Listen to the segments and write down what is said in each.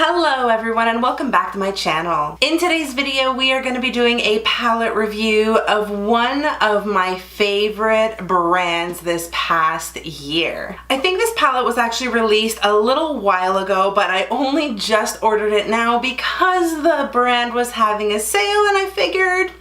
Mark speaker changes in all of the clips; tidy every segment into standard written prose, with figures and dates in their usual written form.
Speaker 1: Hello everyone and welcome back to my channel. In today's video we are going to be doing a palette review of one of my favorite brands this past year. I think this palette was actually released a little while ago, but I only just ordered it now because the brand was having a sale and I figured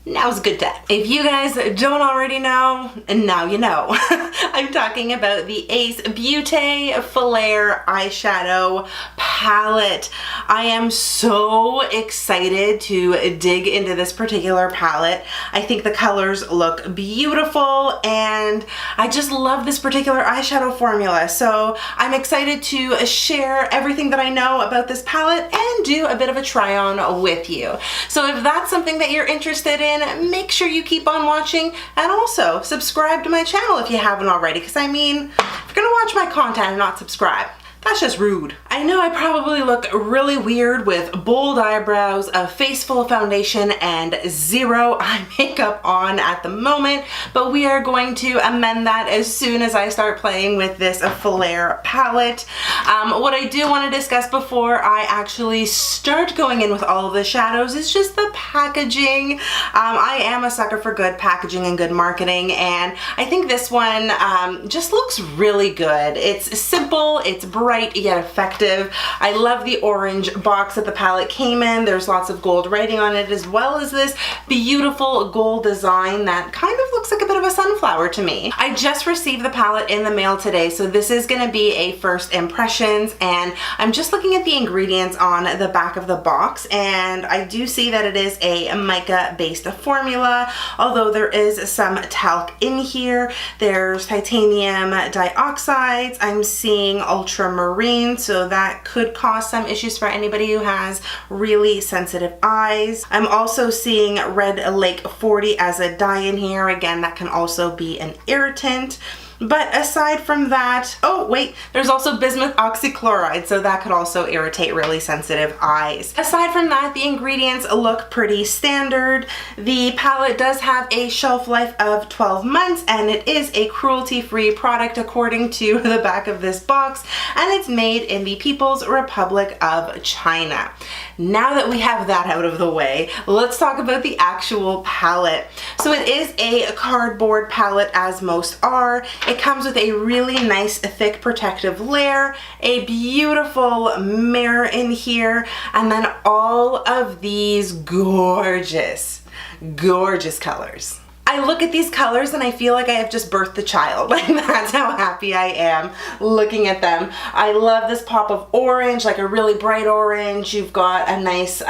Speaker 1: now's a good time. If you guys don't already know, and now you know, I'm talking about the Beaute Flair eyeshadow palette. I am so excited to dig into this particular palette. I think the colors look beautiful and I just love this particular eyeshadow formula. So I'm excited to share everything that I know about this palette and do a bit of a try on with you. So if that's something that you're interested in, make sure you keep on watching and also subscribe to my channel if you haven't already, because I mean, if you're gonna watch my content and not subscribe, that's just rude. I know I probably look really weird with bold eyebrows, a face full of foundation, and zero eye makeup on at the moment, but we are going to amend that as soon as I start playing with this Flair palette. What I do want to discuss before I actually start going in with all of the shadows is just the packaging. I am a sucker for good packaging and good marketing, and I think this one just looks really good. It's simple, it's bright, yet effective. I love the orange box that the palette came in. There's lots of gold writing on it, as well as this beautiful gold design that kind of looks like a bit of a sunflower to me. I just received the palette in the mail today, so this is going to be a first impressions, and I'm just looking at the ingredients on the back of the box, and I do see that it is a mica based formula, although there is some talc in here. There's titanium dioxides. I'm seeing ultramarine, so that could cause some issues for anybody who has really sensitive eyes. I'm also seeing Red Lake 40 as a dye in here. Again, that can also be an irritant. But aside from that, oh wait, there's also bismuth oxychloride, so that could also irritate really sensitive eyes. Aside from that, the ingredients look pretty standard. The palette does have a shelf life of 12 months, and it is a cruelty-free product according to the back of this box, and it's made in the People's Republic of China. Now that we have that out of the way, let's talk about the actual palette. So it is a cardboard palette, as most are. It comes with a really nice thick protective layer, a beautiful mirror in here, and then all of these gorgeous, gorgeous colors. I look at these colors and I feel like I have just birthed a child. Like, that's how happy I am looking at them. I love this pop of orange, like a really bright orange. You've got a nice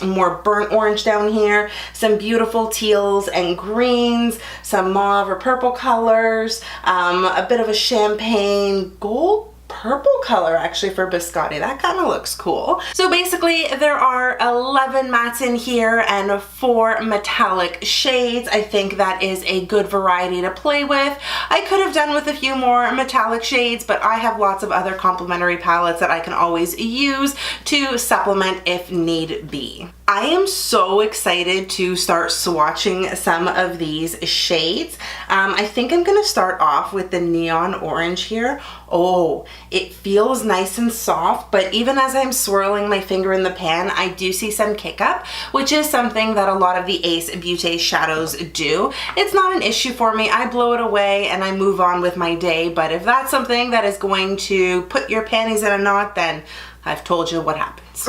Speaker 1: more burnt orange down here, some beautiful teals and greens, some mauve or purple colors, a bit of a champagne gold purple color actually for biscotti. That kind of looks cool. So basically there are 11 mattes in here and 4 metallic shades. I think that is a good variety to play with. I could have done with a few more metallic shades, but I have lots of other complementary palettes that I can always use to supplement if need be. I am so excited to start swatching some of these shades. I think I'm gonna start off with the neon orange here. Oh, it feels nice and soft, but even as I'm swirling my finger in the pan, I do see some kick up, which is something that a lot of the Beaute shadows do. It's not an issue for me. I blow it away and I move on with my day, but if that's something that is going to put your panties in a knot, then I've told you what happens.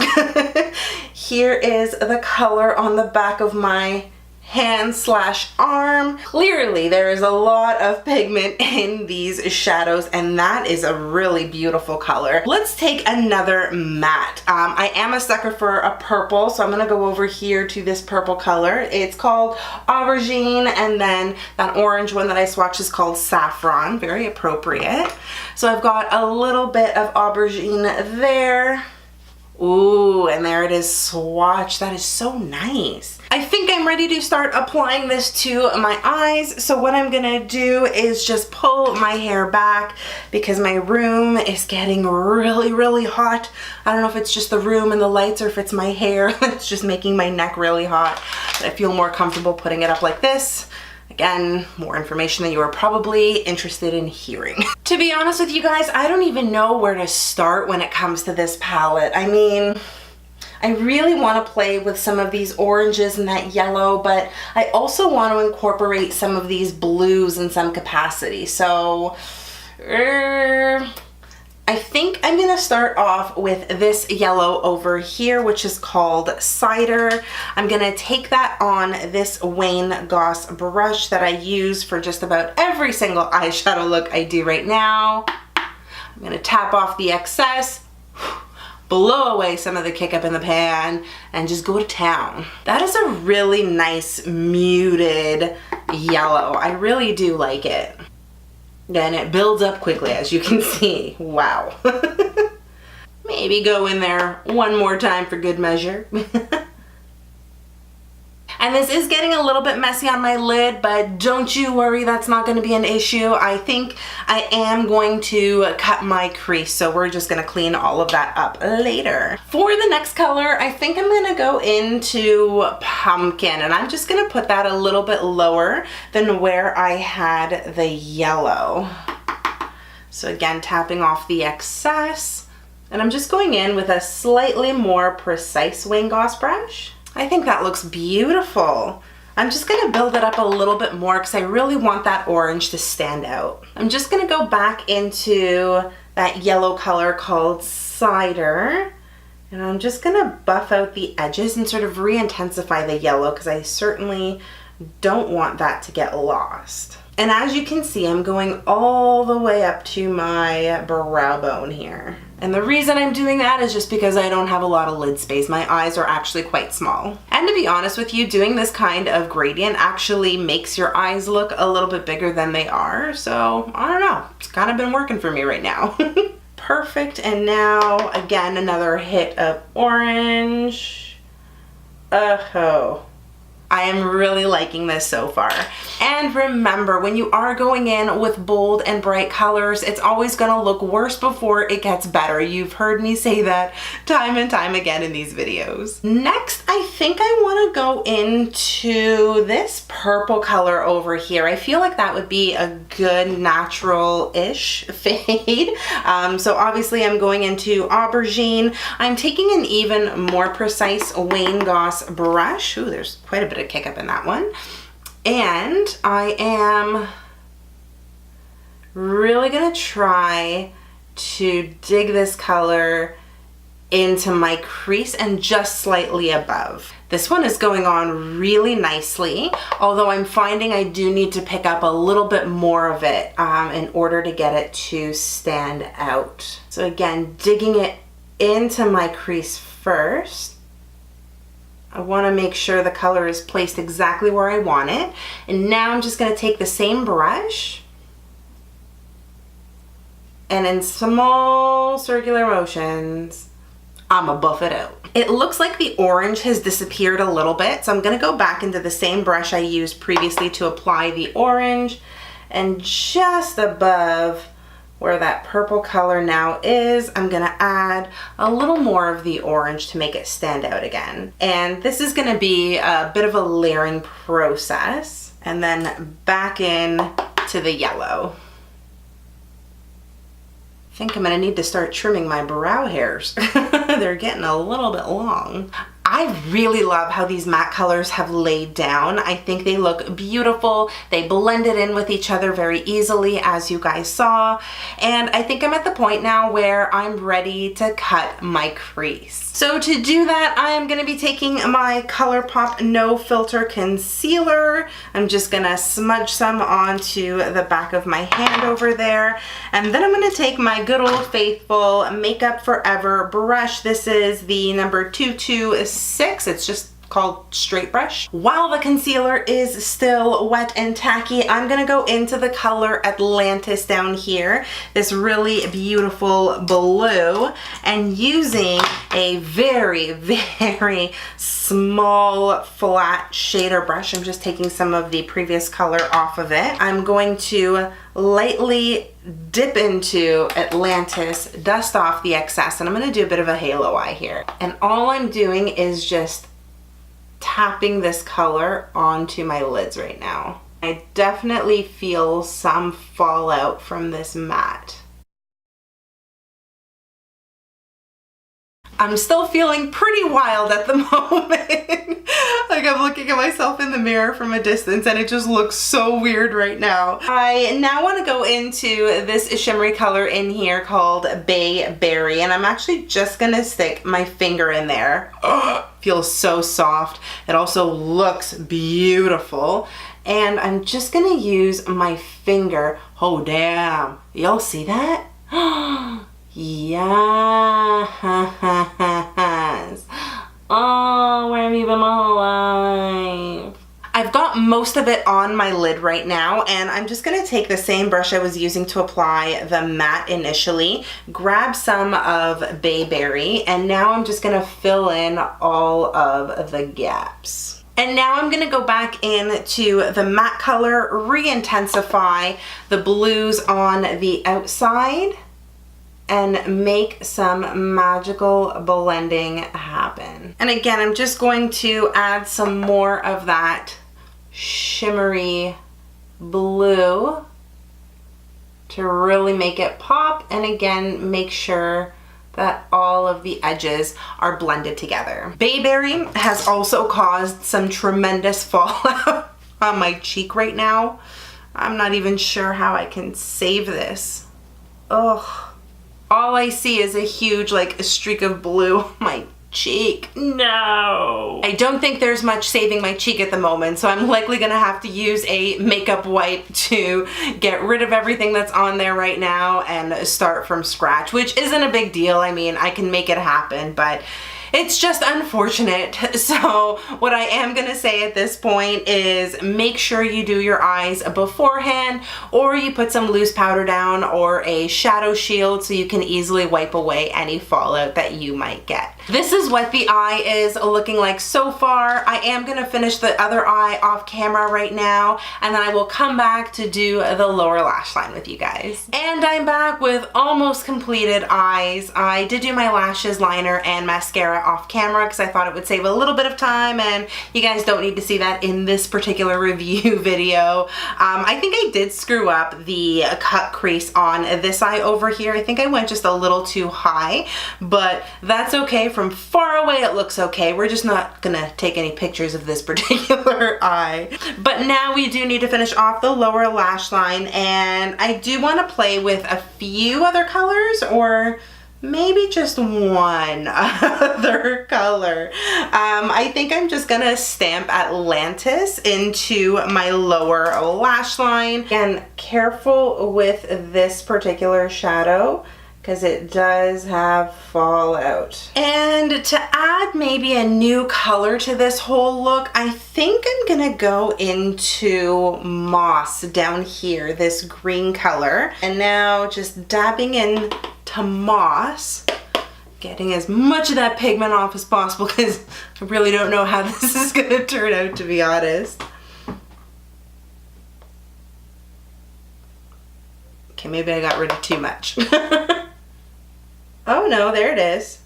Speaker 1: Here is the color on the back of my hand slash arm. Clearly there is a lot of pigment in these shadows, and that is a really beautiful color. Let's take another matte. I am a sucker for a purple, so I'm gonna go over here to this purple color. It's called Aubergine, and then that orange one that I swatched is called Saffron. Very appropriate. So I've got a little bit of Aubergine there. Ooh, and there it is swatched. That is so nice. I think I'm ready to start applying this to my eyes. So what I'm gonna do is just pull my hair back because my room is getting really, really hot. I don't know if it's just the room and the lights or if it's my hair that's just making my neck really hot. But I feel more comfortable putting it up like this. I Again, more information that you are probably interested in hearing. To be honest with you guys, I don't even know where to start when it comes to this palette. I mean, I really want to play with some of these oranges and that yellow, but I also want to incorporate some of these blues in some capacity. So, I think I'm going to start off with this yellow over here, which is called Cider. I'm going to take that on this Wayne Goss brush that I use for just about every single eyeshadow look I do right now. I'm going to tap off the excess, blow away some of the kick up in the pan, and just go to town. That is a really nice muted yellow. I really do like it. And it builds up quickly, as you can see. Wow. Maybe go in there one more time for good measure. And this is getting a little bit messy on my lid, but don't you worry, that's not going to be an issue. I think I am going to cut my crease, so we're just going to clean all of that up later. For the next color, I think I'm going to go into Pumpkin, and I'm just going to put that a little bit lower than where I had the yellow. So again, tapping off the excess, and I'm just going in with a slightly more precise Wayne Goss brush. I think that looks beautiful. I'm just gonna build it up a little bit more because I really want that orange to stand out. I'm just gonna go back into that yellow color called Cider, and I'm just gonna buff out the edges and sort of re-intensify the yellow because I certainly don't want that to get lost. And as you can see, I'm going all the way up to my brow bone here. And the reason I'm doing that is just because I don't have a lot of lid space. My eyes are actually quite small. And to be honest with you, doing this kind of gradient actually makes your eyes look a little bit bigger than they are. So, I don't know. It's kind of been working for me right now. Perfect. And now, again, another hit of orange. Oh. I am really liking this so far. And remember, when you are going in with bold and bright colors, it's always gonna look worse before it gets better. You've heard me say that time and time again in these videos. Next, I think I wanna go into this purple color over here. I feel like that would be a good natural-ish fade. So obviously I'm going into Aubergine. I'm taking an even more precise Wayne Goss brush. Ooh, there's quite a bit of kick up in that one. And I am really gonna try to dig this color into my crease and just slightly above. This one is going on really nicely, although I'm finding I do need to pick up a little bit more of it in order to get it to stand out. So again, digging it into my crease first. I want to make sure the color is placed exactly where I want it. And now I'm just going to take the same brush and in small circular motions, I'm gonna buff it out. It looks like the orange has disappeared a little bit, so I'm going to go back into the same brush I used previously to apply the orange, and just above where that purple color now is, I'm gonna add a little more of the orange to make it stand out again. And this is gonna be a bit of a layering process. And then back in to the yellow. I think I'm gonna need to start trimming my brow hairs. They're getting a little bit long. I really love how these matte colors have laid down. I think they look beautiful. They blended in with each other very easily, as you guys saw. And I think I'm at the point now where I'm ready to cut my crease. So to do that, I am gonna be taking my ColourPop No Filter Concealer. I'm just gonna smudge some onto the back of my hand over there. And then I'm gonna take my good old faithful Makeup Forever brush. This is the number 226. It's just called Straight Brush. While the concealer is still wet and tacky, I'm gonna go into the color Atlantis down here, this really beautiful blue, and using a very, very small flat shader brush, I'm just taking some of the previous color off of it. I'm going to lightly dip into Atlantis, dust off the excess, and I'm gonna do a bit of a halo eye here. And all I'm doing is just tapping this color onto my lids right now. I definitely feel some fallout from this matte. I'm still feeling pretty wild at the moment. Like I'm looking at myself in the mirror from a distance and it just looks so weird right now. I now want to go into this shimmery color in here called Bayberry, and I'm actually just gonna stick my finger in there. Feels so soft. It also looks beautiful. And I'm just gonna use my finger. Oh damn, y'all see that? Yes. Oh, where have you been my whole life? I've got most of it on my lid right now, and I'm just gonna take the same brush I was using to apply the matte initially, grab some of Bayberry, and now I'm just gonna fill in all of the gaps. And now I'm gonna go back into the matte color, re-intensify the blues on the outside, and make some magical blending happen. And again, I'm just going to add some more of that shimmery blue to really make it pop, and again, make sure that all of the edges are blended together. Bayberry has also caused some tremendous fallout on my cheek right now. I'm not even sure how I can save this. Ugh. All I see is a huge like a streak of blue on my cheek. No. I don't think there's much saving my cheek at the moment, so I'm likely gonna have to use a makeup wipe to get rid of everything that's on there right now and start from scratch, which isn't a big deal. I mean, I can make it happen, but it's just unfortunate. So what I am gonna say at this point is make sure you do your eyes beforehand, or you put some loose powder down or a shadow shield so you can easily wipe away any fallout that you might get. This is what the eye is looking like so far. I am gonna finish the other eye off camera right now, and then I will come back to do the lower lash line with you guys. And I'm back with almost completed eyes. I did do my lashes, liner, and mascara off camera because I thought it would save a little bit of time, and you guys don't need to see that in this particular review video. I think I did screw up the cut crease on this eye over here. I think I went just a little too high, but that's okay. From far away it looks okay. We're just not gonna take any pictures of this particular eye. But now we do need to finish off the lower lash line, and I do want to play with a few other colors, or maybe just one other color. I think I'm just gonna stamp Atlantis into my lower lash line. And careful with this particular shadow because it does have fallout. And to add maybe a new color to this whole look, I think I'm gonna go into Moss down here, this green color. And now just dabbing in to Moss, getting as much of that pigment off as possible because I really don't know how this is gonna turn out, to be honest. Okay, maybe I got rid of too much. Oh no, there it is.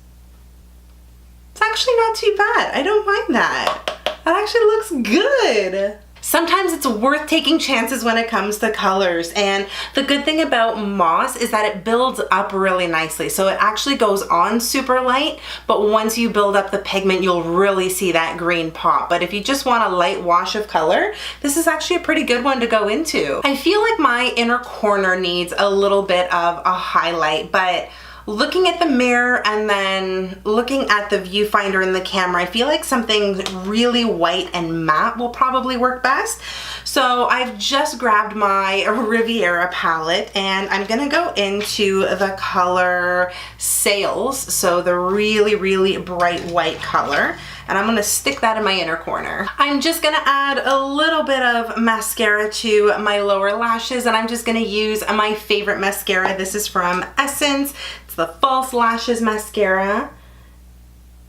Speaker 1: It's actually not too bad. I don't mind that. That actually looks good. Sometimes it's worth taking chances when it comes to colors, and the good thing about Moss is that it builds up really nicely. So it actually goes on super light, but once you build up the pigment, you'll really see that green pop. But if you just want a light wash of color, this is actually a pretty good one to go into. I feel like my inner corner needs a little bit of a highlight, but looking at the mirror and then looking at the viewfinder in the camera, I feel like something really white and matte will probably work best. So I've just grabbed my Riviera palette and I'm gonna go into the color Sails, so the really, really bright white color. And I'm gonna stick that in my inner corner. I'm just gonna add a little bit of mascara to my lower lashes, and I'm just gonna use my favorite mascara. This is from Essence. It's the False Lashes Mascara.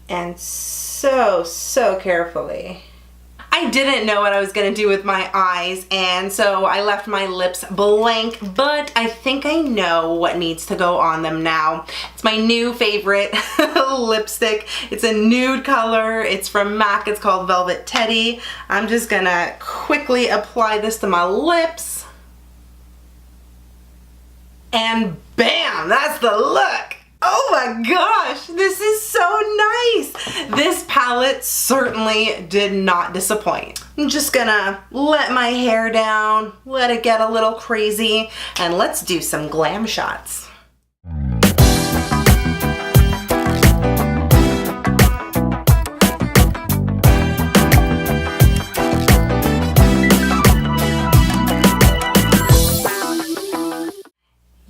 Speaker 1: And so carefully. I I didn't know what I was gonna do with my eyes, and so I left my lips blank, but I think I know what needs to go on them now. It's my new favorite lipstick. It's a nude color. It's from MAC. It's called Velvet Teddy. I'm just gonna quickly apply this to my lips. And bam, that's the look. Oh my gosh, this is so nice. This palette certainly did not disappoint. I'm just gonna let my hair down, let it get a little crazy, and let's do some glam shots.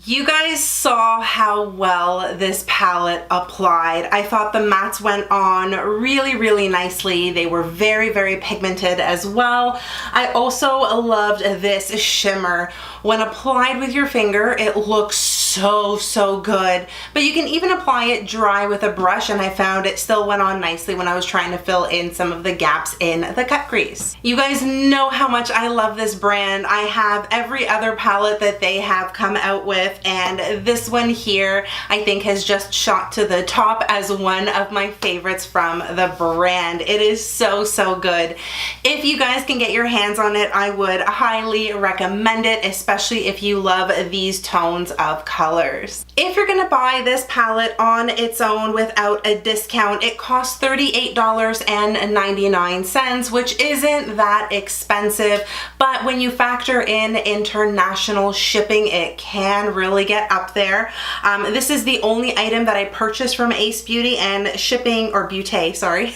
Speaker 1: You guys saw how well this palette applied. I thought the mattes went on really, really nicely. They were very, very pigmented as well. I also loved this shimmer. When applied with your finger, it looks so good. But you can even apply it dry with a brush, and I found it still went on nicely when I was trying to fill in some of the gaps in the cut crease. You guys know how much I love this brand. I have every other palette that they have come out with, and this one here I think has just shot to the top as one of my favorites from the brand. It is so good. If you guys can get your hands on it, I would highly recommend it, especially if you love these tones of colors. If you're gonna buy this palette on its own without a discount, it costs $38.99, which isn't that expensive, but when you factor in international shipping, it can really get up there. This is the only item that I purchased from Ace Beauty, and shipping, or Beaute, sorry,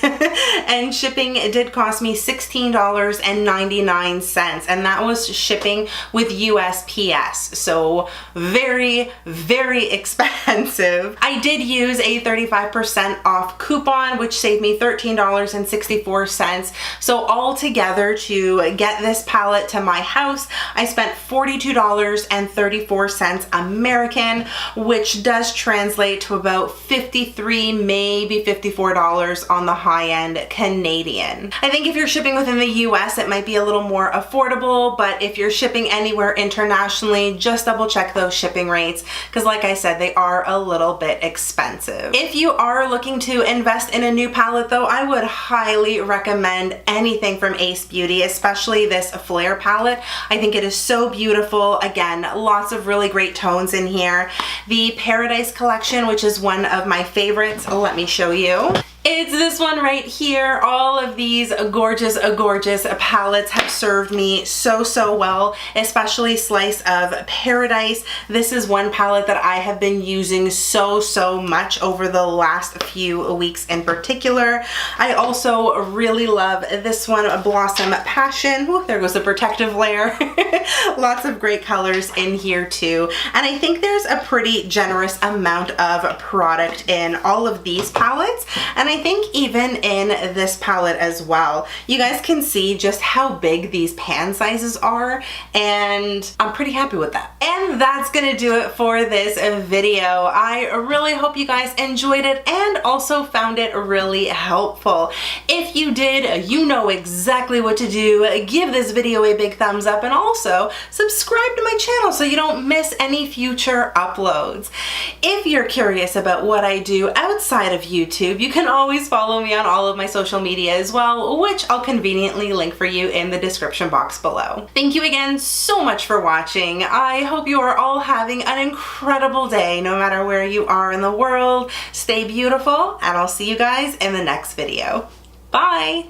Speaker 1: and shipping did cost me $16.99, and that was shipping with USPS, so very expensive. I did use a 35% off coupon, which saved me $13.64. So altogether, to get this palette to my house, I spent $42.34 American, which does translate to about $53, maybe $54 on the high end Canadian. I think if you're shipping within the US, it might be a little more affordable, but if you're shipping anywhere internationally, just double check those shipping rates, because like I said, they are a little bit expensive. If you are looking to invest in a new palette though, I would highly recommend anything from Ace Beauty, especially this Flair palette. I think it is so beautiful. Again, lots of really great tones in here. The Paradise collection, which is one of my favorites, let me show you. It's this one right here. All of these gorgeous palettes have served me so well, especially Slice of Paradise. This is one palette that I have been using so much over the last few weeks in particular. I also really love this one, Blossom Passion. Ooh, there goes the protective layer. Lots of great colors in here too. And I think there's a pretty generous amount of product in all of these palettes, and I think even in this palette as well. You guys can see just how big these pan sizes are, and I'm pretty happy with that. And that's gonna do it for this video. I really hope you guys enjoyed it and also found it really helpful. If you did, you know exactly what to do. Give this video a big thumbs up, and also subscribe to my channel so you don't miss any future uploads. If you're curious about what I do outside of YouTube, you can always follow me on all of my social media as well, which I'll conveniently link for you in the description box below. Thank you again so much for watching. I hope you are all having an incredible day, no matter where you are in the world. Stay beautiful, and I'll see you guys in the next video. Bye!